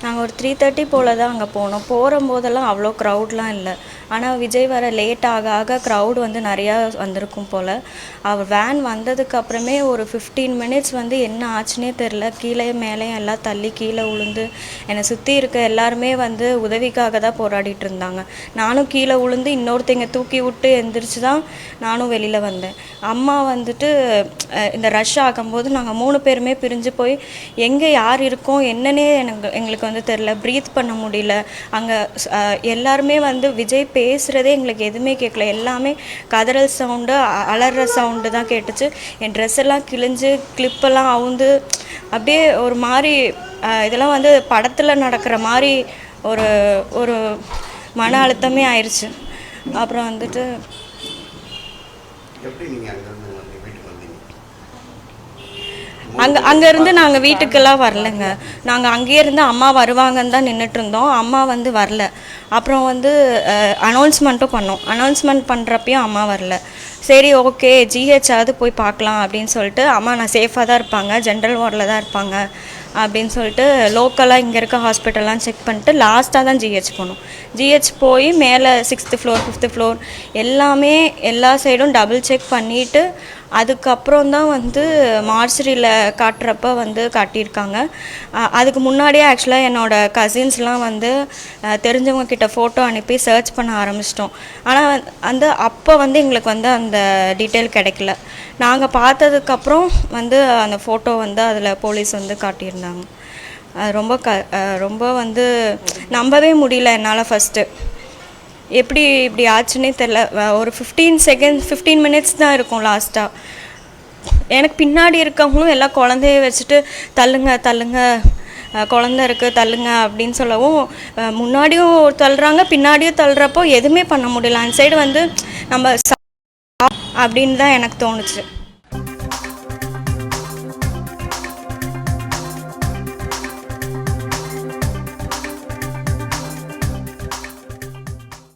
நாங்கள் ஒரு 3:30 போல் தான் அங்கே போனோம். போகும்போதெல்லாம் அவ்வளோ க்ரௌட்லாம் இல்லை. ஆனால் விஜய் வர லேட் ஆக ஆக க்ரௌட் வந்து நிறையா வந்திருக்கும் போல். அவர் வேன் வந்ததுக்கப்புறமே ஒரு 15 மினிட்ஸ் வந்து என்ன ஆச்சுன்னே தெரில. கீழே மேலே எல்லாம் தள்ளி கீழே விழுந்து என்னை சுற்றி இருக்க எல்லாருமே வந்து உதவிக்காக தான் போராடிட்டு இருந்தாங்க. நானும் கீழே விழுந்து இன்னொருத்தங்க தூக்கி விட்டு எந்திரிச்சு தான் நானும் வெளியில் வந்தேன். அம்மா வந்துட்டு இந்த ரஷ் ஆகும்போது நாங்கள் 3 பேருமே பிரிஞ்சு போய் எங்கே யார் இருக்கோம் என்னன்னே எங்களுக்கு வந்து தெரில. ப்ரீத் பண்ண முடியல. அங்கே எல்லாருமே வந்து விஜய் பேசுகிறதே எங்களுக்கு எதுவுமே கேட்கல. எல்லாமே கதறல் சவுண்டு, அலற சவுண்டு தான் கேட்டுச்சு. என் ட்ரெஸ் எல்லாம் கிழிஞ்சு கிளிப்பெல்லாம் அவுந்து அப்படியே ஒரு மாதிரி இதெல்லாம் வந்து படத்தில் நடக்கிற மாதிரி ஒரு ஒரு மன அழுத்தமே ஆயிடுச்சு. அப்புறம் வந்துட்டு அங்கேருந்து நாங்கள் வீட்டுக்கெல்லாம் வரலைங்க. நாங்கள் அங்கேயே இருந்து அம்மா வருவாங்கன்னு தான் நின்றுட்டு இருந்தோம். அம்மா வந்து வரல. அப்புறம் வந்து அனௌன்ஸ்மெண்ட்டும் பண்ணோம். அனௌன்ஸ்மெண்ட் பண்ணுறப்பையும் அம்மா வரல. சரி ஓகே ஜிஹெச்சாவது போய் பார்க்கலாம் அப்படின்னு சொல்லிட்டு, அம்மா நான் சேஃபாக தான் இருப்பாங்க, ஜென்ரல் வார்டில் தான் இருப்பாங்க அப்படின்னு சொல்லிட்டு லோக்கலாக இங்கே இருக்க ஹாஸ்பிட்டல்லாம் செக் பண்ணிட்டு லாஸ்ட்டாக தான் ஜிஹெச் போனோம். ஜிஹெச் போய் மேலே 6th ஃப்ளோர் 5th ஃப்ளோர் எல்லாமே எல்லா சைடும் டபுள் செக் பண்ணிவிட்டு அதுக்கப்புறம் தான் வந்து மார்ச்சரியில் காட்டுறப்ப வந்து காட்டியிருக்காங்க. அதுக்கு முன்னாடியே ஆக்சுவலாக என்னோடய கசின்ஸ்லாம் வந்து தெரிஞ்சவங்க கிட்ட ஃபோட்டோ அனுப்பி சர்ச் பண்ண ஆரம்பிச்சிட்டோம். ஆனால் அப்போ வந்து எங்களுக்கு வந்து அந்த டீட்டெயில் கிடைக்கல. நாங்கள் பார்த்ததுக்கப்புறம் வந்து அந்த ஃபோட்டோ வந்து அதில் போலீஸ் வந்து காட்டியிருந்தாங்க. ரொம்ப வந்து நம்பவே முடியல என்னால். ஃபஸ்ட்டு எப்படி இப்படி ஆச்சுன்னே தெரில. ஒரு 15 மினிட்ஸ் தான் இருக்கும் லாஸ்ட்டாக. எனக்கு பின்னாடி இருக்கவங்களும் எல்லாம் குழந்தைய வச்சுட்டு தள்ளுங்க குழந்த இருக்குது தள்ளுங்க அப்படின்னு சொல்லவும் முன்னாடியும் தள்ளுறாங்க பின்னாடியும் தள்ளுறப்போ எதுவுமே பண்ண முடியல. அந்த சைடு வந்து நம்ம அப்படின்னு தான் எனக்கு தோணுச்சு.